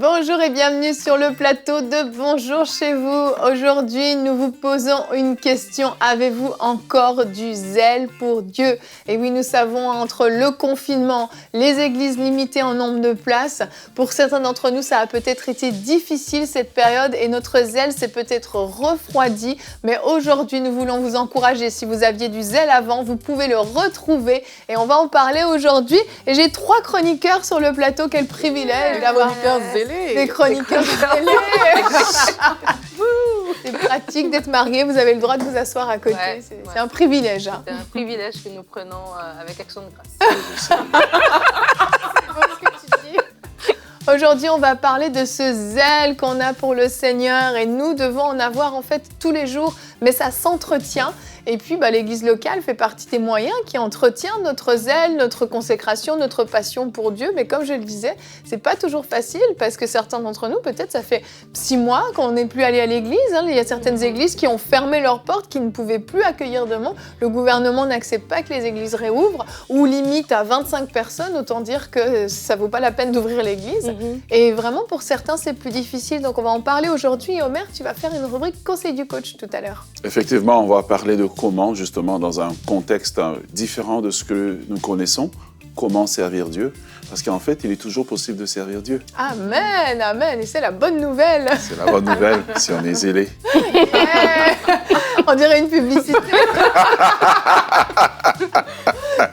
Bonjour et bienvenue sur le plateau de Bonjour chez vous. Aujourd'hui, nous vous posons une question. Avez-vous encore du zèle pour Dieu? Et oui, nous savons, entre le confinement, les églises limitées en nombre de places, pour certains d'entre nous, ça a peut-être été difficile cette période et notre zèle s'est peut-être refroidi. Mais aujourd'hui, nous voulons vous encourager. Si vous aviez du zèle avant, vous pouvez le retrouver et on va en parler aujourd'hui. Et j'ai 3 chroniqueurs sur le plateau. Quel privilège d'avoir des chroniqueurs zélés. C'est pratique d'être marié, vous avez le droit de vous asseoir à côté. Ouais, c'est un privilège. Hein. C'est un privilège que nous prenons avec Action de Grâce. C'est beau ce que tu dis. Aujourd'hui, on va parler de ce zèle qu'on a pour le Seigneur et nous devons en avoir en fait tous les jours, mais ça s'entretient. Et puis, l'Église locale fait partie des moyens qui entretiennent notre zèle, notre consécration, notre passion pour Dieu. Mais comme je le disais, c'est pas toujours facile parce que certains d'entre nous, peut-être, ça fait 6 mois qu'on n'est plus allé à l'Église. Il y a certaines églises qui ont fermé leurs portes, qui ne pouvaient plus accueillir de monde. Le gouvernement n'accepte pas que les églises réouvrent ou limite à 25 personnes. Autant dire que ça vaut pas la peine d'ouvrir l'église. Et vraiment, pour certains, c'est plus difficile. Donc, on va en parler aujourd'hui. Et Omer, tu vas faire une rubrique conseil du coach tout à l'heure. Effectivement, on va parler de comment, justement, dans un contexte différent de ce que nous connaissons, comment servir Dieu. Parce qu'en fait, il est toujours possible de servir Dieu. Amen, amen. Et c'est la bonne nouvelle. C'est la bonne nouvelle si on est zélé. Yeah. On dirait une publicité.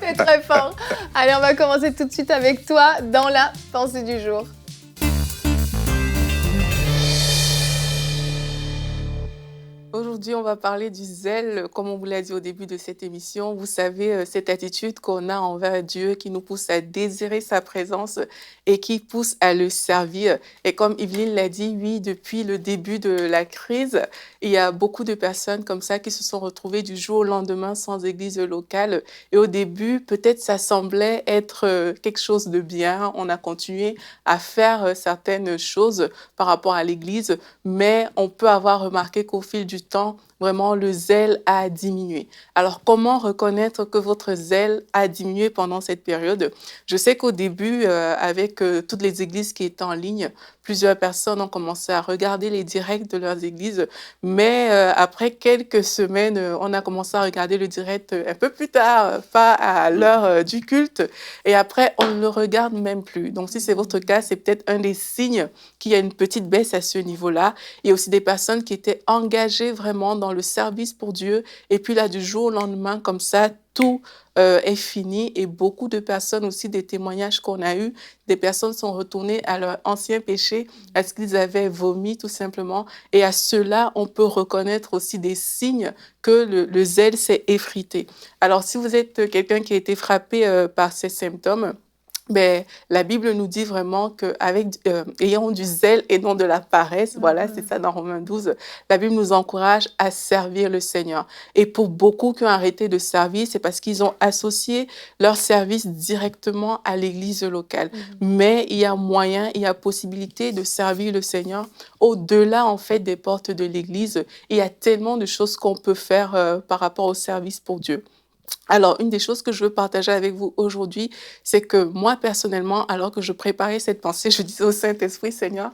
C'est très fort. Allez, on va commencer tout de suite avec toi dans la pensée du jour. Aujourd'hui, on va parler du zèle, comme on vous l'a dit au début de cette émission. Vous savez, cette attitude qu'on a envers Dieu qui nous pousse à désirer sa présence et qui pousse à le servir. Et comme Yveline l'a dit, oui, depuis le début de la crise, il y a beaucoup de personnes comme ça qui se sont retrouvées du jour au lendemain sans église locale. Et au début, peut-être ça semblait être quelque chose de bien. On a continué à faire certaines choses par rapport à l'église, mais on peut avoir remarqué qu'au fil du temps, vraiment, le zèle a diminué. Alors, comment reconnaître que votre zèle a diminué pendant cette période? Je sais qu'au début, avec toutes les églises qui étaient en ligne, plusieurs personnes ont commencé à regarder les directs de leurs églises, mais après quelques semaines, on a commencé à regarder le direct un peu plus tard, pas à l'heure du culte, et après, on ne le regarde même plus. Donc, si c'est votre cas, c'est peut-être un des signes qu'il y a une petite baisse à ce niveau-là. Il y a aussi des personnes qui étaient engagées vraiment dans le service pour Dieu, et puis là, du jour au lendemain, comme ça, tout est fini. Et beaucoup de personnes aussi, des témoignages qu'on a eus, des personnes sont retournées à leur ancien péché, à ce qu'ils avaient vomi tout simplement. Et à cela, on peut reconnaître aussi des signes que le zèle s'est effrité. Alors, si vous êtes quelqu'un qui a été frappé par ces symptômes, la Bible nous dit vraiment qu'avec ayant du zèle et non de la paresse, voilà, c'est ça dans Romains 12, la Bible nous encourage à servir le Seigneur. Et pour beaucoup qui ont arrêté de servir, c'est parce qu'ils ont associé leur service directement à l'église locale. Mais il y a moyen, il y a possibilité de servir le Seigneur au-delà, en fait, des portes de l'église. Il y a tellement de choses qu'on peut faire par rapport au service pour Dieu. Alors, une des choses que je veux partager avec vous aujourd'hui, c'est que moi, personnellement, alors que je préparais cette pensée, je disais au Saint-Esprit, Seigneur,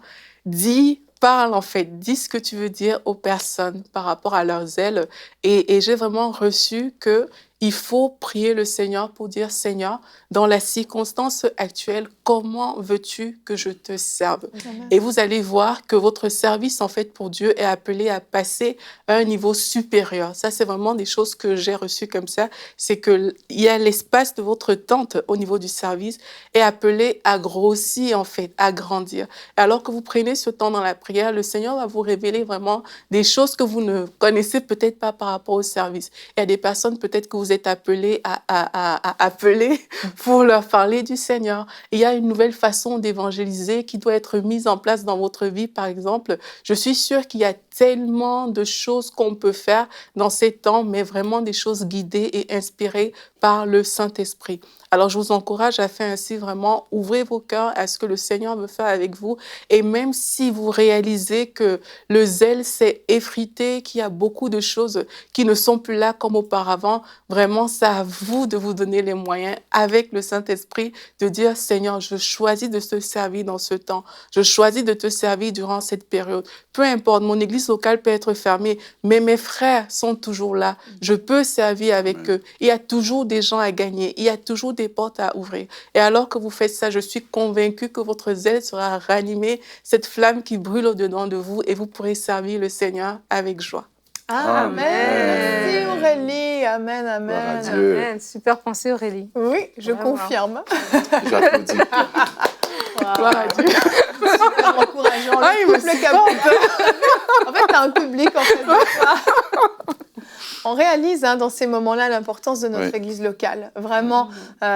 parle en fait, dis ce que tu veux dire aux personnes par rapport à leur zèle. Et j'ai vraiment reçu qu'il faut prier le Seigneur pour dire, Seigneur, dans la circonstance actuelle, comment veux-tu que je te serve? Et vous allez voir que votre service, en fait, pour Dieu est appelé à passer à un niveau supérieur. Ça, c'est vraiment des choses que j'ai reçues comme ça. C'est qu'il y a l'espace de votre tente au niveau du service est appelé à grossir, en fait, à grandir. Et alors que vous prenez ce temps dans la prière, le Seigneur va vous révéler vraiment des choses que vous ne connaissez peut-être pas par rapport au service. Il y a des personnes peut-être que vous êtes appelés à appeler pour leur parler du Seigneur. Il y a une nouvelle façon d'évangéliser qui doit être mise en place dans votre vie, par exemple. Je suis sûre qu'il y a tellement de choses qu'on peut faire dans ces temps, mais vraiment des choses guidées et inspirées par le Saint-Esprit. Alors, je vous encourage à faire ainsi vraiment, ouvrez vos cœurs à ce que le Seigneur veut faire avec vous. Et même si vous réalisez que le zèle s'est effrité, qu'il y a beaucoup de choses qui ne sont plus là comme auparavant, vraiment, c'est à vous de vous donner les moyens avec le Saint-Esprit de dire, Seigneur, je choisis de te servir dans ce temps. Je choisis de te servir durant cette période. Peu importe, mon église locale peut être fermée, mais mes frères sont toujours là. Je peux servir avec eux. Il y a toujours des gens à gagner. Il y a toujours des portes à ouvrir. Et alors que vous faites ça, je suis convaincue que votre zèle sera ranimé, cette flamme qui brûle au-dedans de vous, et vous pourrez servir le Seigneur avec joie. Amen. Merci Aurélie. Amen, Gloire à amen. Dieu. Amen. Super pensée, Aurélie. Oui, je Vraiment. confirme. J'applaudis. Gloire à Dieu. Super encourageant. Ah, il Le me couple capable. En fait, tu as un public en fait de toi. On réalise dans ces moments-là l'importance de notre église locale. Vraiment,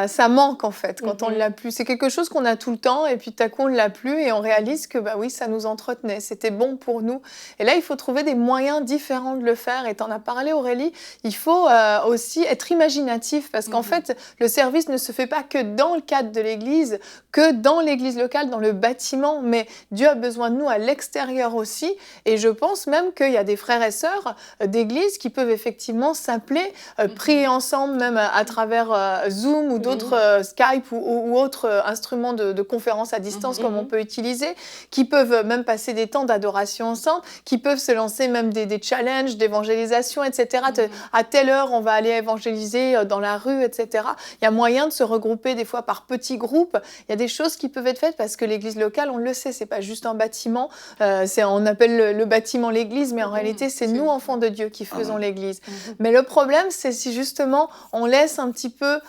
ça manque en fait quand on ne l'a plus. C'est quelque chose qu'on a tout le temps et puis tout à coup on ne l'a plus et on réalise que bah oui, ça nous entretenait, c'était bon pour nous. Et là, il faut trouver des moyens différents de le faire. Et tu en as parlé Aurélie, il faut aussi être imaginatif parce qu'en fait, le service ne se fait pas que dans le cadre de l'église, que dans l'église locale, dans le bâtiment, mais Dieu a besoin de nous à l'extérieur aussi. Et je pense même qu'il y a des frères et sœurs d'église qui peuvent effectivement s'appeler, prier ensemble, même à travers Zoom ou d'autres Skype ou autres instruments de conférence à distance comme on peut utiliser, qui peuvent même passer des temps d'adoration ensemble, qui peuvent se lancer même des challenges d'évangélisation, etc. À telle heure, on va aller évangéliser dans la rue, etc. Il y a moyen de se regrouper des fois par petits groupes. Il y a des choses qui peuvent être faites parce que l'église locale, on le sait, c'est pas juste un bâtiment. On appelle le bâtiment l'église, mais en réalité, c'est nous, enfants de Dieu, qui faisons l'église. Mais le problème, c'est si justement on laisse un petit peu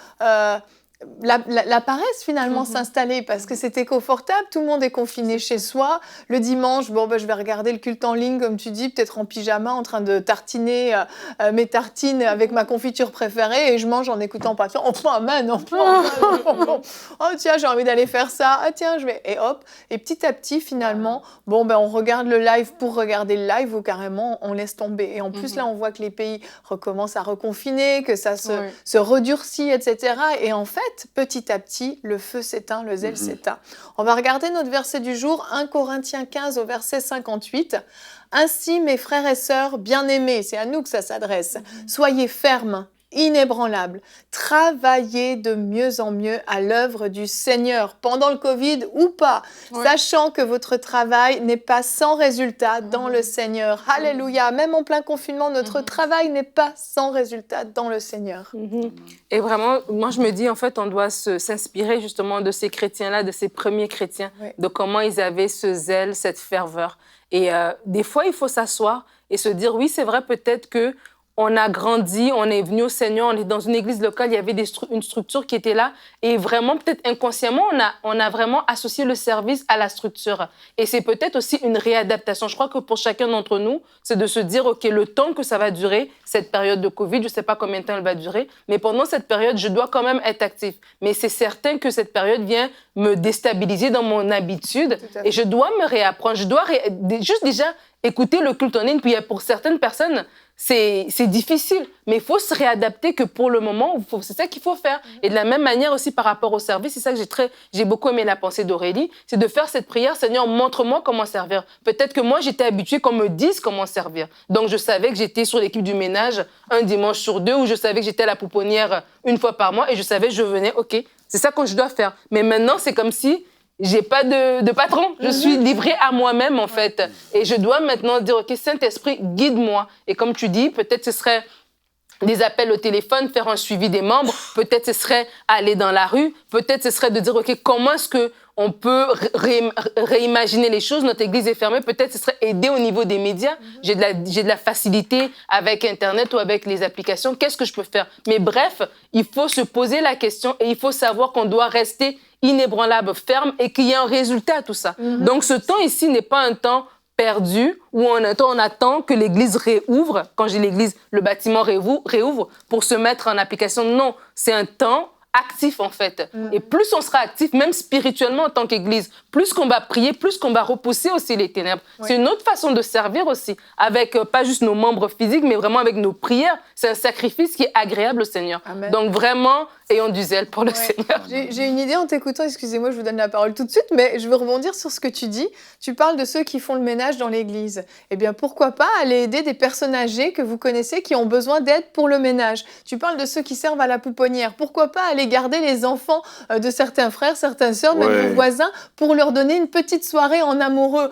la paresse finalement s'installer parce que c'était confortable, tout le monde est confiné chez soi. Le dimanche, je vais regarder le culte en ligne, comme tu dis, peut-être en pyjama, en train de tartiner mes tartines avec ma confiture préférée et je mange en écoutant pas. Enfin, amen, oh tiens, j'ai envie d'aller faire ça. Ah tiens, je vais... Et hop, et petit à petit, finalement, on regarde le live pour regarder le live ou carrément, on laisse tomber. Et en plus, là, on voit que les pays recommencent à reconfiner, que ça se redurcit, etc. Et en fait, petit à petit, le feu s'éteint, le zèle s'éteint. On va regarder notre verset du jour, 1 Corinthiens 15 au verset 58. « Ainsi, mes frères et sœurs bien-aimés », c'est à nous que ça s'adresse, « soyez fermes, inébranlables, travaillez de mieux en mieux à l'œuvre du Seigneur, pendant le Covid ou pas, sachant que votre travail n'est pas sans résultat dans le Seigneur. » Alléluia, même en plein confinement, notre travail n'est pas sans résultat dans le Seigneur. Et vraiment, moi je me dis, en fait, on doit s'inspirer justement de ces chrétiens-là, de ces premiers chrétiens, de comment ils avaient ce zèle, cette ferveur. Et des fois, il faut s'asseoir et se dire, oui, c'est vrai, peut-être que on a grandi, on est venu au Seigneur, on est dans une église locale, il y avait une structure qui était là et vraiment, peut-être inconsciemment, on a vraiment associé le service à la structure. Et c'est peut-être aussi une réadaptation. Je crois que pour chacun d'entre nous, c'est de se dire, OK, le temps que ça va durer, cette période de Covid, je ne sais pas combien de temps elle va durer, mais pendant cette période, je dois quand même être actif. Mais c'est certain que cette période vient me déstabiliser dans mon habitude et je dois me réapprendre. Je dois juste déjà écouter le culte en ligne. Puis pour certaines personnes, c'est difficile, mais il faut se réadapter que pour le moment, c'est ça qu'il faut faire. Et de la même manière aussi par rapport au service, c'est ça que j'ai beaucoup aimé la pensée d'Aurélie, c'est de faire cette prière, Seigneur, montre-moi comment servir. Peut-être que moi, j'étais habituée qu'on me dise comment servir. Donc, je savais que j'étais sur l'équipe du ménage un dimanche sur deux, ou je savais que j'étais à la pouponnière une fois par mois, et je savais, je venais, OK, c'est ça que je dois faire. Mais maintenant, c'est comme si j'ai pas de patron. Je suis livrée à moi-même, en fait. Et je dois maintenant dire, OK, Saint-Esprit, guide-moi. Et comme tu dis, peut-être ce serait des appels au téléphone, faire un suivi des membres. Peut-être ce serait aller dans la rue. Peut-être ce serait de dire, OK, comment est-ce qu'on peut réimaginer les choses? Notre église est fermée. Peut-être ce serait aider au niveau des médias. J'ai de la facilité avec Internet ou avec les applications. Qu'est-ce que je peux faire? Mais bref, il faut se poser la question et il faut savoir qu'on doit rester inébranlable, ferme et qu'il y ait un résultat à tout ça. Donc, ce temps ici n'est pas un temps perdu où on attend que l'église réouvre. Quand j'ai l'église, le bâtiment réouvre pour se mettre en application. Non, c'est un temps actif en fait. Et plus on sera actif, même spirituellement en tant qu'Église, plus qu'on va prier, plus qu'on va repousser aussi les ténèbres. Oui. C'est une autre façon de servir aussi, avec pas juste nos membres physiques, mais vraiment avec nos prières. C'est un sacrifice qui est agréable au Seigneur. Amen. Donc vraiment, ayons du zèle pour le Seigneur. J'ai une idée en t'écoutant, excusez-moi, je vous donne la parole tout de suite, mais je veux rebondir sur ce que tu dis. Tu parles de ceux qui font le ménage dans l'Église. Eh bien, pourquoi pas aller aider des personnes âgées que vous connaissez qui ont besoin d'aide pour le ménage. Tu parles de ceux qui servent à la pouponnière. Pourquoi pas aller garder les enfants de certains frères, certaines sœurs, même vos voisins, pour leur donner une petite soirée en amoureux.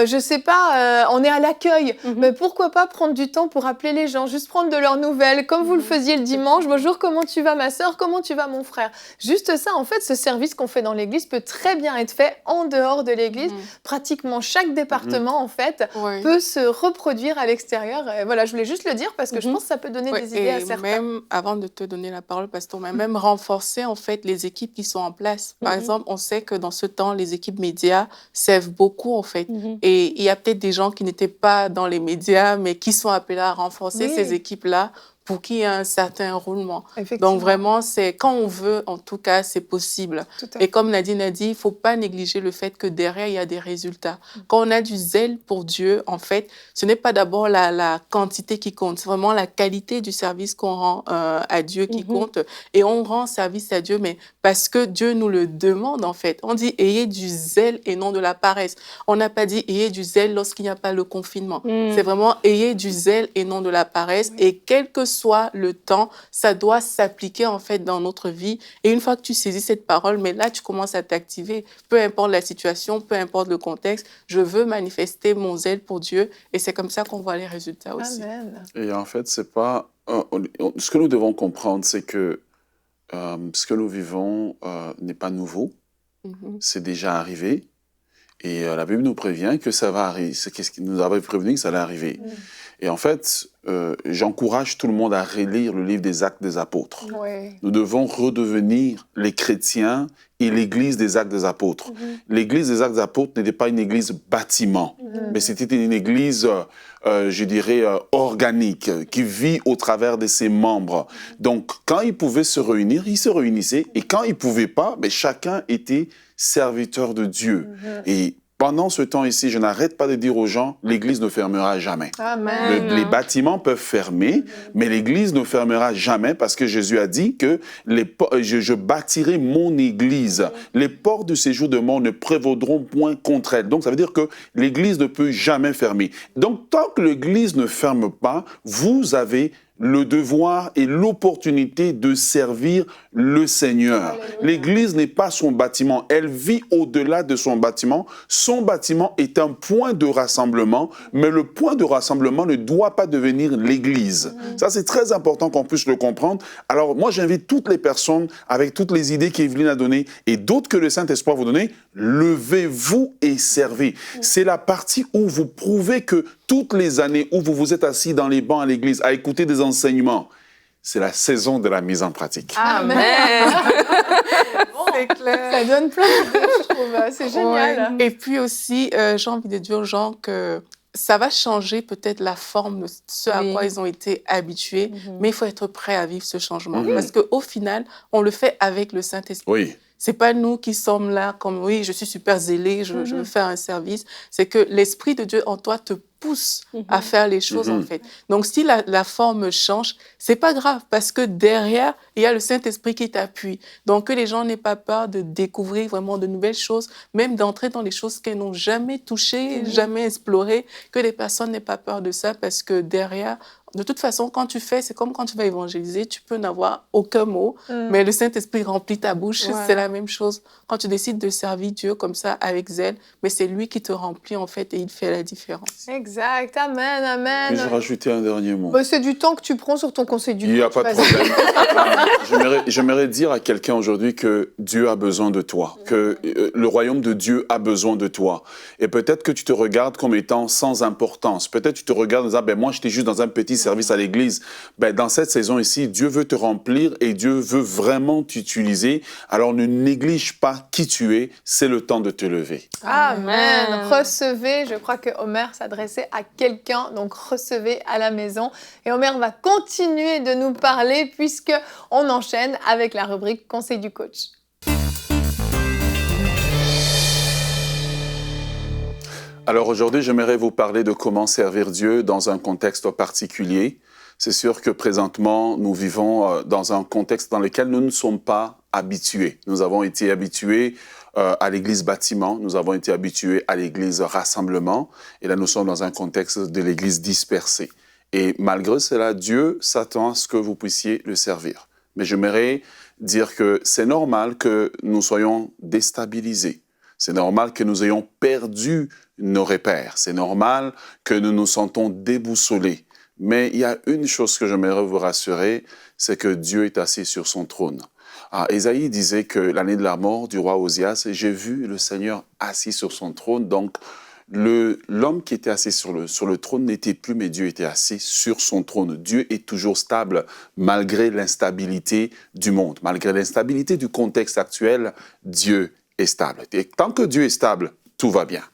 Je sais pas, on est à l'accueil, mais pourquoi pas prendre du temps pour appeler les gens, juste prendre de leurs nouvelles, comme vous le faisiez le dimanche. Bonjour, comment tu vas ma sœur? Comment tu vas mon frère? Juste ça, en fait, ce service qu'on fait dans l'église peut très bien être fait en dehors de l'église. Pratiquement chaque département, en fait, peut se reproduire à l'extérieur. Voilà, je voulais juste le dire parce que je pense que ça peut donner des idées à certains. Même, avant de te donner la parole, pasteur, même renforcer, en fait, les équipes qui sont en place. Par exemple, on sait que dans ce temps, les équipes médias servent beaucoup, en fait. Et il y a peut-être des gens qui n'étaient pas dans les médias, mais qui sont appelés à renforcer ces équipes-là pour qu'il y ait un certain roulement. Donc vraiment, c'est quand on veut, en tout cas, c'est possible. Et comme Nadine a dit, il ne faut pas négliger le fait que derrière, il y a des résultats. Quand on a du zèle pour Dieu, en fait, ce n'est pas d'abord la quantité qui compte, c'est vraiment la qualité du service qu'on rend à Dieu qui compte. Et on rend service à Dieu, mais parce que Dieu nous le demande, en fait. On dit « ayez du zèle et non de la paresse ». On n'a pas dit « ayez du zèle lorsqu'il n'y a pas le confinement ». C'est vraiment « ayez du zèle et non de la paresse ». Et quel que soit le temps, ça doit s'appliquer en fait dans notre vie. Et une fois que tu saisis cette parole, mais là tu commences à t'activer, peu importe la situation, peu importe le contexte, je veux manifester mon zèle pour Dieu et c'est comme ça qu'on voit les résultats aussi. Amen. Et en fait, c'est pas ce que nous devons comprendre, c'est que ce que nous vivons n'est pas nouveau, c'est déjà arrivé. Et la Bible nous prévient que ça va arriver. C'est ce qui nous avait prévenu que ça allait arriver. Et en fait, j'encourage tout le monde à relire le livre des Actes des Apôtres. Nous devons redevenir les chrétiens et l'église des Actes des Apôtres. L'église des Actes des Apôtres n'était pas une église bâtiment, mais c'était une église, je dirais, organique, qui vit au travers de ses membres. Donc, quand ils pouvaient se réunir, ils se réunissaient. Et quand ils ne pouvaient pas, ben, chacun était serviteur de Dieu. Et pendant ce temps ici, je n'arrête pas de dire aux gens, l'église ne fermera jamais. Amen. Les bâtiments peuvent fermer, mais l'église ne fermera jamais parce que Jésus a dit que je bâtirai mon église. Les portes du séjour de mort ne prévaudront point contre elle. Donc, ça veut dire que l'église ne peut jamais fermer. Donc, tant que l'église ne ferme pas, vous avez le devoir et l'opportunité de servir le Seigneur. L'église n'est pas son bâtiment, elle vit au-delà de son bâtiment. Son bâtiment est un point de rassemblement, mais le point de rassemblement ne doit pas devenir l'église. Ça, c'est très important qu'on puisse le comprendre. Alors, moi, j'invite toutes les personnes, avec toutes les idées qu'Evelyne a données et d'autres que le Saint-Esprit va vous donner, levez-vous et servez. C'est la partie où vous prouvez que toutes les années où vous vous êtes assis dans les bancs à l'église à écouter des enseignements, c'est la saison de la mise en pratique. Amen. C'est clair. Ça donne plein d'idées, je trouve. C'est génial. Et puis aussi, j'ai envie de dire aux gens que ça va changer peut-être la forme de ce à quoi ils ont été habitués, mais il faut être prêt à vivre ce changement. Parce qu'au final, on le fait avec le Saint-Esprit. C'est pas nous qui sommes là comme, oui, je suis super zélé, je veux faire un service. C'est que l'Esprit de Dieu en toi te pousse à faire les choses, en fait. Donc, si la forme change, c'est pas grave, parce que derrière, il y a le Saint-Esprit qui t'appuie. Donc, que les gens n'aient pas peur de découvrir vraiment de nouvelles choses, même d'entrer dans les choses qu'elles n'ont jamais touchées, jamais explorées, que les personnes n'aient pas peur de ça, parce que derrière, de toute façon, quand tu fais, c'est comme quand tu vas évangéliser, tu peux n'avoir aucun mot, mais le Saint-Esprit remplit ta bouche. C'est la même chose. Quand tu décides de servir Dieu comme ça, avec zèle, mais c'est lui qui te remplit, en fait, et il fait la différence. Exact. Amen, amen. Et je rajoutais un dernier mot. C'est du temps que tu prends sur ton conseil du Il n'y a pas de problème. J'aimerais dire à quelqu'un aujourd'hui que Dieu a besoin de toi, que le royaume de Dieu a besoin de toi. Et peut-être que tu te regardes comme étant sans importance. Peut-être que tu te regardes en disant, ben moi, j'étais juste dans un petit service à l'Église. Ben, dans cette saison ici, Dieu veut te remplir et Dieu veut vraiment t'utiliser. Alors ne néglige pas qui tu es, c'est le temps de te lever. Amen. Recevez, je crois que Omer s'adressait à quelqu'un, donc recevez à la maison. Et Omer va continuer de nous parler puisque on enchaîne avec la rubrique Conseil du coach. Alors aujourd'hui, j'aimerais vous parler de comment servir Dieu dans un contexte particulier. C'est sûr que présentement, nous vivons dans un contexte dans lequel nous ne sommes pas habitués. Nous avons été habitués à l'église bâtiment, nous avons été habitués à l'église rassemblement, et là nous sommes dans un contexte de l'église dispersée. Et malgré cela, Dieu s'attend à ce que vous puissiez le servir. Mais j'aimerais dire que c'est normal que nous soyons déstabilisés. C'est normal que nous ayons perdu nos repères. C'est normal que nous nous sentons déboussolés. Mais il y a une chose que j'aimerais vous rassurer, c'est que Dieu est assis sur son trône. Ésaïe disait que l'année de la mort du roi Osias, j'ai vu le Seigneur assis sur son trône. Donc, l'homme qui était assis sur le trône n'était plus, mais Dieu était assis sur son trône. Dieu est toujours stable malgré l'instabilité du monde, malgré l'instabilité du contexte actuel. Dieu est stable. Et tant que Dieu est stable, tout va bien.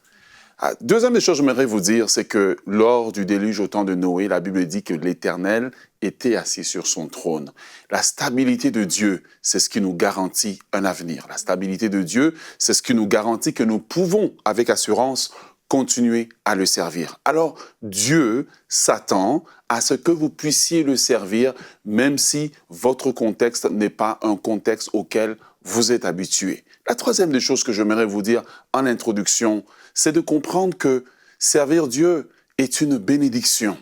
Deuxième des choses que j'aimerais vous dire, c'est que lors du déluge au temps de Noé, la Bible dit que l'Éternel était assis sur son trône. La stabilité de Dieu, c'est ce qui nous garantit un avenir. La stabilité de Dieu, c'est ce qui nous garantit que nous pouvons, avec assurance, continuer à le servir. Alors, Dieu s'attend à ce que vous puissiez le servir, même si votre contexte n'est pas un contexte auquel vous êtes habitué. La troisième des choses que j'aimerais vous dire en introduction, c'est de comprendre que servir Dieu est une bénédiction.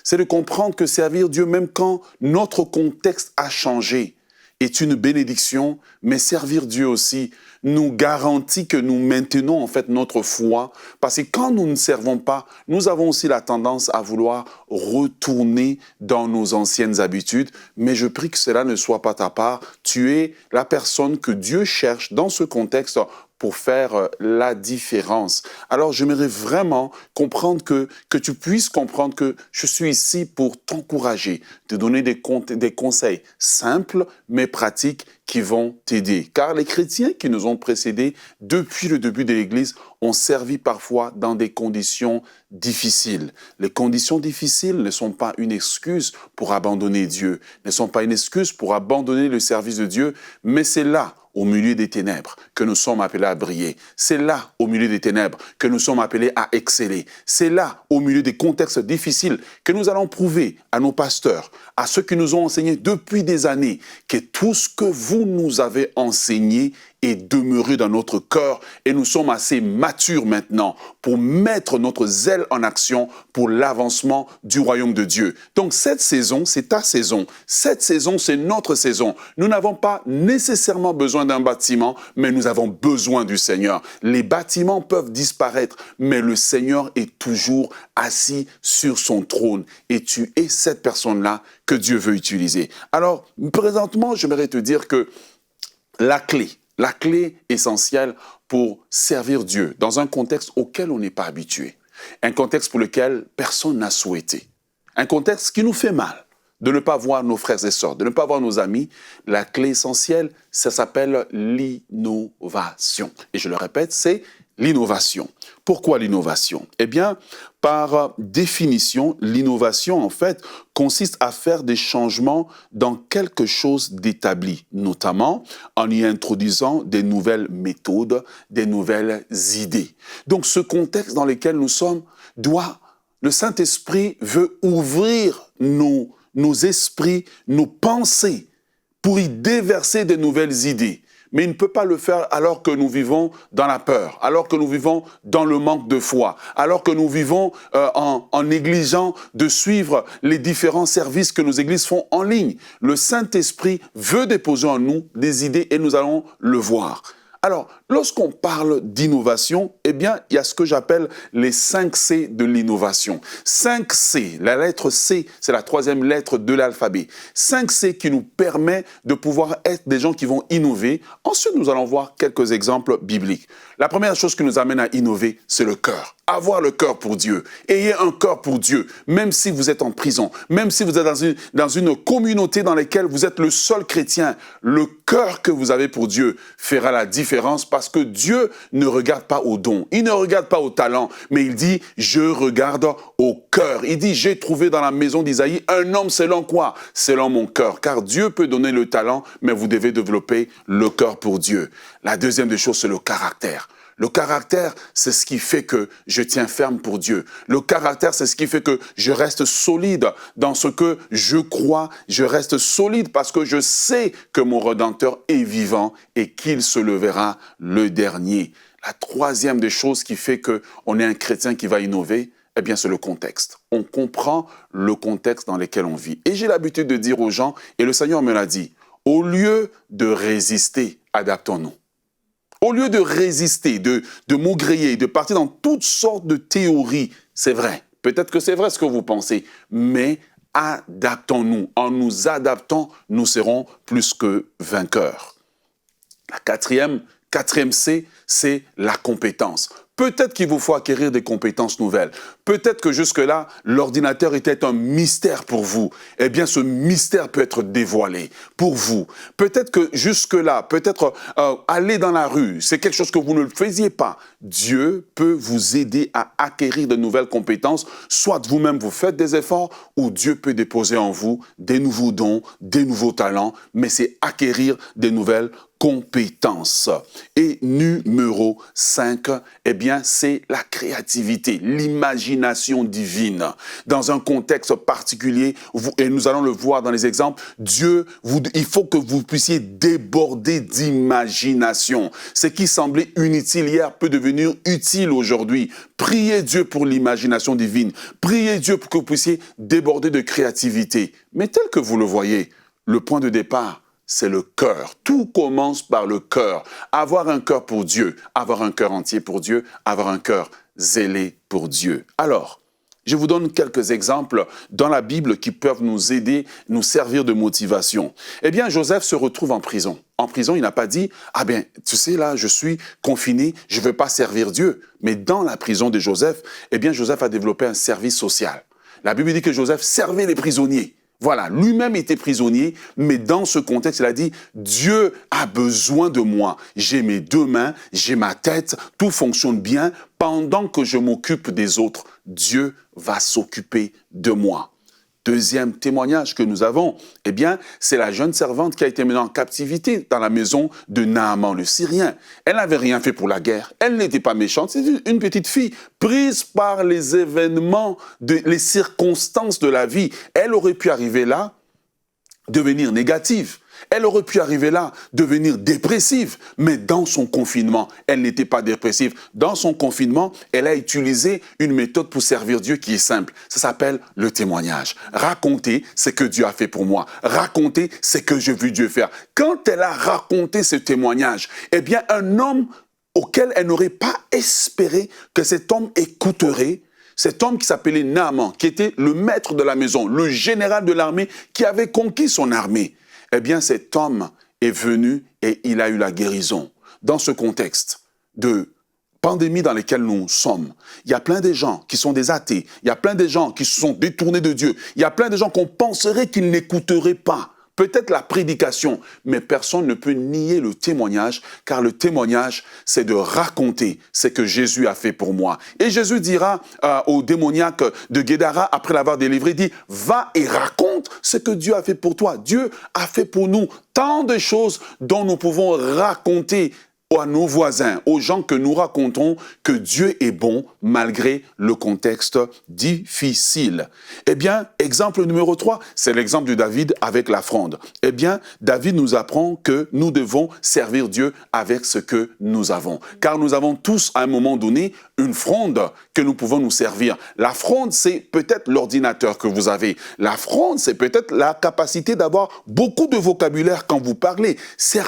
C'est de comprendre que servir Dieu, même quand notre contexte a changé, est une bénédiction, mais servir Dieu aussi nous garantit que nous maintenons en fait notre foi, parce que quand nous ne servons pas, nous avons aussi la tendance à vouloir retourner dans nos anciennes habitudes, mais je prie que cela ne soit pas ta part. Tu es la personne que Dieu cherche dans ce contexte pour faire la différence. Alors, j'aimerais vraiment comprendre que tu puisses comprendre que je suis ici pour t'encourager, te donner des conseils simples mais pratiques qui vont t'aider. Car les chrétiens qui nous ont précédés depuis le début de l'Église ont servi parfois dans des conditions difficiles. Les conditions difficiles ne sont pas une excuse pour abandonner Dieu, ne sont pas une excuse pour abandonner le service de Dieu, mais c'est là, au milieu des ténèbres, que nous sommes appelés à briller. C'est là, au milieu des ténèbres, que nous sommes appelés à exceller. C'est là, au milieu des contextes difficiles, que nous allons prouver à nos pasteurs, à ceux qui nous ont enseigné depuis des années, que tout ce que vous nous avez enseigné est demeuré dans notre cœur et nous sommes assez matures maintenant pour mettre notre zèle en action pour l'avancement du royaume de Dieu. Donc cette saison, c'est ta saison. Cette saison, c'est notre saison. Nous n'avons pas nécessairement besoin d'un bâtiment, mais nous avons besoin du Seigneur. Les bâtiments peuvent disparaître, mais le Seigneur est toujours assis sur son trône et tu es cette personne-là que Dieu veut utiliser. Alors, présentement, j'aimerais te dire que la clé essentielle pour servir Dieu dans un contexte auquel on n'est pas habitué, un contexte pour lequel personne n'a souhaité, un contexte qui nous fait mal, de ne pas voir nos frères et sœurs, de ne pas voir nos amis, la clé essentielle, ça s'appelle l'innovation. Et je le répète, c'est l'innovation. Pourquoi l'innovation? Eh bien, par définition, l'innovation, en fait, consiste à faire des changements dans quelque chose d'établi, notamment en y introduisant des nouvelles méthodes, des nouvelles idées. Donc, ce contexte dans lequel nous sommes le Saint-Esprit veut ouvrir nos esprits, nos pensées, pour y déverser des nouvelles idées. Mais il ne peut pas le faire alors que nous vivons dans la peur, alors que nous vivons dans le manque de foi, alors que nous vivons en négligeant de suivre les différents services que nos églises font en ligne. Le Saint-Esprit veut déposer en nous des idées et nous allons le voir. Alors, lorsqu'on parle d'innovation, eh bien, il y a ce que j'appelle les 5 C de l'innovation. 5 C, la lettre C, c'est la 3e lettre de l'alphabet. 5 C qui nous permet de pouvoir être des gens qui vont innover. Ensuite, nous allons voir quelques exemples bibliques. La première chose qui nous amène à innover, c'est le cœur. avoir le cœur pour Dieu. Ayez un cœur pour Dieu, même si vous êtes en prison, même si vous êtes dans une communauté dans laquelle vous êtes le seul chrétien. Le cœur que vous avez pour Dieu fera la différence parce que Dieu ne regarde pas aux dons, il ne regarde pas au talent, mais il dit « je regarde au cœur ». Il dit « j'ai trouvé dans la maison d'Isaïe un homme selon quoi? Selon mon cœur ». Car Dieu peut donner le talent, mais vous devez développer le cœur pour Dieu. La deuxième des choses, c'est le caractère. Le caractère, c'est ce qui fait que je tiens ferme pour Dieu. Le caractère, c'est ce qui fait que je reste solide dans ce que je crois. Je reste solide parce que je sais que mon Rédempteur est vivant et qu'il se levera le dernier. La troisième des choses qui fait qu'on est un chrétien qui va innover, eh bien, c'est le contexte. On comprend le contexte dans lequel on vit. Et j'ai l'habitude de dire aux gens, et le Seigneur me l'a dit, au lieu de résister, adaptons-nous. Au lieu de résister, de maugréer, de partir dans toutes sortes de théories, c'est vrai, peut-être que c'est vrai ce que vous pensez, mais adaptons-nous. En nous adaptant, nous serons plus que vainqueurs. La quatrième C, c'est la compétence. Peut-être qu'il vous faut acquérir des compétences nouvelles. Peut-être que jusque-là, l'ordinateur était un mystère pour vous. Eh bien, ce mystère peut être dévoilé pour vous. Peut-être que jusque-là, aller dans la rue, c'est quelque chose que vous ne le faisiez pas. Dieu peut vous aider à acquérir de nouvelles compétences. Soit vous-même vous faites des efforts, ou Dieu peut déposer en vous des nouveaux dons, des nouveaux talents, mais c'est acquérir des nouvelles compétences. Et numéro 5, eh bien, c'est la créativité, l'imagination divine. Dans un contexte particulier, et nous allons le voir dans les exemples, il faut que vous puissiez déborder d'imagination. Ce qui semblait inutile hier peut devenir utile aujourd'hui. Priez Dieu pour l'imagination divine. Priez Dieu pour que vous puissiez déborder de créativité. Mais tel que vous le voyez, le point de départ, c'est le cœur. Tout commence par le cœur. Avoir un cœur pour Dieu, avoir un cœur entier pour Dieu, avoir un cœur zélé pour Dieu. Alors, je vous donne quelques exemples dans la Bible qui peuvent nous aider, nous servir de motivation. Eh bien, Joseph se retrouve en prison. En prison, il n'a pas dit « Ah bien, tu sais, là, je suis confiné, je ne veux pas servir Dieu. » Mais dans la prison de Joseph, eh bien, Joseph a développé un service social. La Bible dit que Joseph servait les prisonniers. Voilà, lui-même était prisonnier, mais dans ce contexte, il a dit « Dieu a besoin de moi. J'ai mes deux mains, j'ai ma tête, tout fonctionne bien. Pendant que je m'occupe des autres, Dieu va s'occuper de moi. » Deuxième témoignage que nous avons, eh bien, c'est la jeune servante qui a été menée en captivité dans la maison de Naaman, le Syrien. Elle n'avait rien fait pour la guerre. Elle n'était pas méchante. C'était une petite fille prise par les événements, les circonstances de la vie. Elle aurait pu arriver là, devenir négative. Elle aurait pu arriver là, devenir dépressive, mais dans son confinement, elle n'était pas dépressive. Dans son confinement, elle a utilisé une méthode pour servir Dieu qui est simple. Ça s'appelle le témoignage. Raconter ce que Dieu a fait pour moi. Raconter ce que j'ai vu Dieu faire. Quand elle a raconté ce témoignage, eh bien, un homme auquel elle n'aurait pas espéré que cet homme écouterait, cet homme qui s'appelait Naaman, qui était le maître de la maison, le général de l'armée, qui avait conquis son armée. Eh bien, cet homme est venu et il a eu la guérison. Dans ce contexte de pandémie dans lequel nous sommes, il y a plein de gens qui sont des athées, il y a plein de gens qui se sont détournés de Dieu, il y a plein de gens qu'on penserait qu'ils n'écouteraient pas. Peut-être la prédication, mais personne ne peut nier le témoignage, car le témoignage, c'est de raconter ce que Jésus a fait pour moi. Et Jésus dira au démoniaque de Guédara, après l'avoir délivré, il dit « Va et raconte ce que Dieu a fait pour toi. » Dieu a fait pour nous tant de choses dont nous pouvons raconter à nos voisins, aux gens que nous racontons que Dieu est bon malgré le contexte difficile. Eh bien, exemple numéro 3, c'est l'exemple de David avec la fronde. Eh bien, David nous apprend que nous devons servir Dieu avec ce que nous avons. Car nous avons tous, à un moment donné, une fronde que nous pouvons nous servir. La fronde, c'est peut-être l'ordinateur que vous avez. La fronde, c'est peut-être la capacité d'avoir beaucoup de vocabulaire quand vous parlez.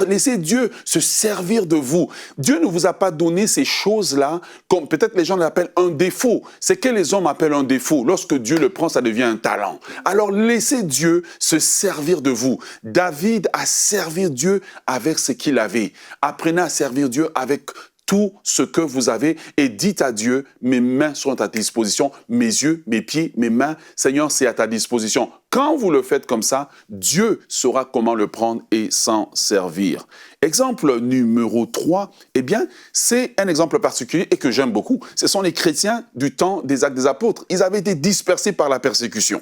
Laissez Dieu se servir de vous. Dieu ne vous a pas donné ces choses-là, comme peut-être les gens l'appellent un défaut. C'est que les hommes appellent un défaut. Lorsque Dieu le prend, ça devient un talent. Alors laissez Dieu se servir de vous. David a servi Dieu avec ce qu'il avait. Apprenez à servir Dieu avec tout ce que vous avez et dites à Dieu, mes mains sont à ta disposition, mes yeux, mes pieds, mes mains, Seigneur, c'est à ta disposition. Quand vous le faites comme ça, Dieu saura comment le prendre et s'en servir. Exemple numéro 3, eh bien, c'est un exemple particulier et que j'aime beaucoup. Ce sont les chrétiens du temps des Actes des Apôtres. Ils avaient été dispersés par la persécution.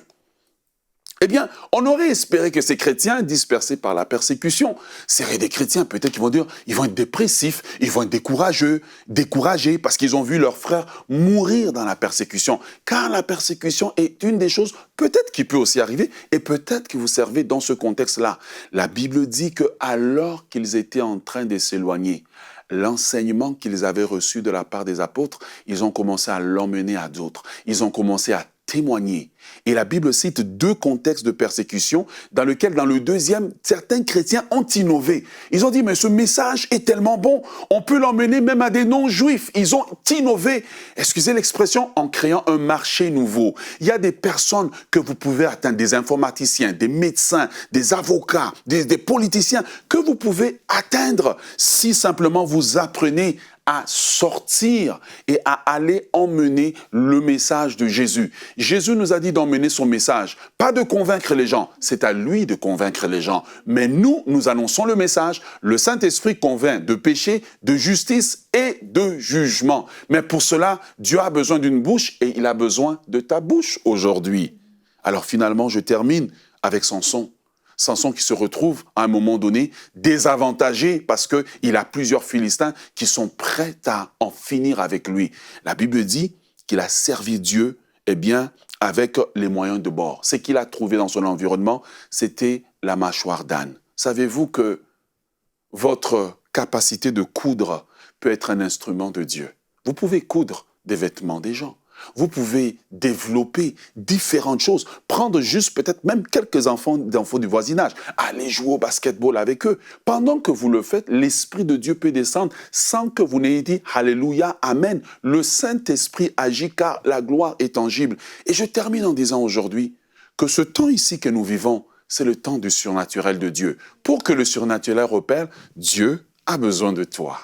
Eh bien, on aurait espéré que ces chrétiens dispersés par la persécution seraient des chrétiens, peut-être qu'ils vont dire, ils vont être dépressifs, ils vont être découragés parce qu'ils ont vu leurs frères mourir dans la persécution. Car la persécution est une des choses peut-être qui peut aussi arriver et peut-être que vous servez dans ce contexte-là. La Bible dit que alors qu'ils étaient en train de s'éloigner, l'enseignement qu'ils avaient reçu de la part des apôtres, ils ont commencé à l'emmener à d'autres. Ils ont commencé à témoigner. Et la Bible cite 2 contextes de persécution dans lequel, dans le deuxième, certains chrétiens ont innové. Ils ont dit, mais ce message est tellement bon, on peut l'emmener même à des non-juifs. Ils ont innové, excusez l'expression, en créant un marché nouveau. Il y a des personnes que vous pouvez atteindre, des informaticiens, des médecins, des avocats, des politiciens, que vous pouvez atteindre si simplement vous apprenez à sortir et à aller emmener le message de Jésus. Jésus nous a dit d'emmener son message, pas de convaincre les gens, c'est à lui de convaincre les gens. Mais nous annonçons le message, le Saint-Esprit convainc de péché, de justice et de jugement. Mais pour cela, Dieu a besoin d'une bouche et il a besoin de ta bouche aujourd'hui. Alors finalement, je termine avec Samson. Samson qui se retrouve à un moment donné désavantagé parce qu'il a plusieurs Philistins qui sont prêts à en finir avec lui. La Bible dit qu'il a servi Dieu, eh bien, avec les moyens de bord. Ce qu'il a trouvé dans son environnement, c'était la mâchoire d'âne. Savez-vous que votre capacité de coudre peut être un instrument de Dieu? Vous pouvez coudre des vêtements des gens. Vous pouvez développer différentes choses, prendre juste peut-être même quelques enfants du voisinage, aller jouer au basketball avec eux. Pendant que vous le faites, l'Esprit de Dieu peut descendre sans que vous n'ayez dit « Alléluia, Amen ». Le Saint-Esprit agit car la gloire est tangible. Et je termine en disant aujourd'hui que ce temps ici que nous vivons, c'est le temps du surnaturel de Dieu. Pour que le surnaturel opère, Dieu a besoin de toi.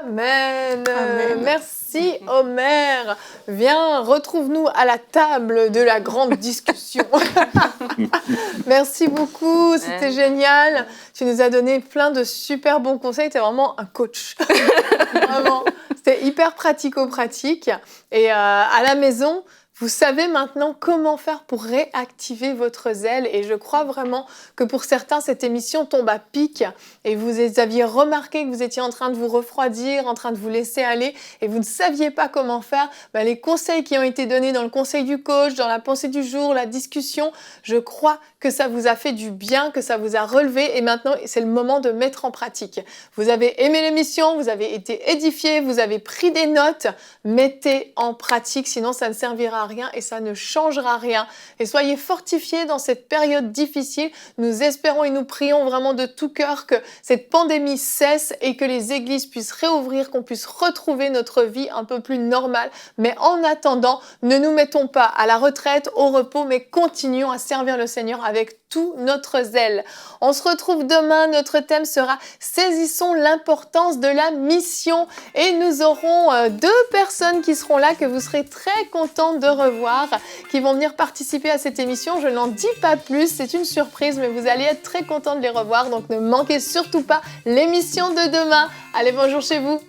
Amen. Amen. Merci Omer. Viens, retrouve-nous à la table de la grande discussion. Merci beaucoup, c'était génial. Tu nous as donné plein de super bons conseils. Tu es vraiment un coach. Vraiment. C'était hyper pratico-pratique. Et à la maison, vous savez maintenant comment faire pour réactiver votre zèle et je crois vraiment que pour certains, cette émission tombe à pic et vous aviez remarqué que vous étiez en train de vous refroidir, en train de vous laisser aller et vous ne saviez pas comment faire. Les conseils qui ont été donnés dans le conseil du coach, dans la pensée du jour, la discussion, je crois que ça vous a fait du bien, que ça vous a relevé et maintenant, c'est le moment de mettre en pratique. Vous avez aimé l'émission, vous avez été édifié, vous avez pris des notes, mettez en pratique, sinon ça ne servira à rien et ça ne changera rien. Et soyez fortifiés dans cette période difficile. Nous espérons et nous prions vraiment de tout cœur que cette pandémie cesse et que les églises puissent réouvrir, qu'on puisse retrouver notre vie un peu plus normale. Mais en attendant, ne nous mettons pas à la retraite, au repos, mais continuons à servir le Seigneur avec tout notre zèle. On se retrouve demain. Notre thème sera « Saisissons l'importance de la mission » et nous aurons 2 personnes qui seront là que vous serez très contents de revoir, qui vont venir participer à cette émission. Je n'en dis pas plus, c'est une surprise, mais vous allez être très contents de les revoir. Donc ne manquez surtout pas l'émission de demain. Allez, bonjour chez vous.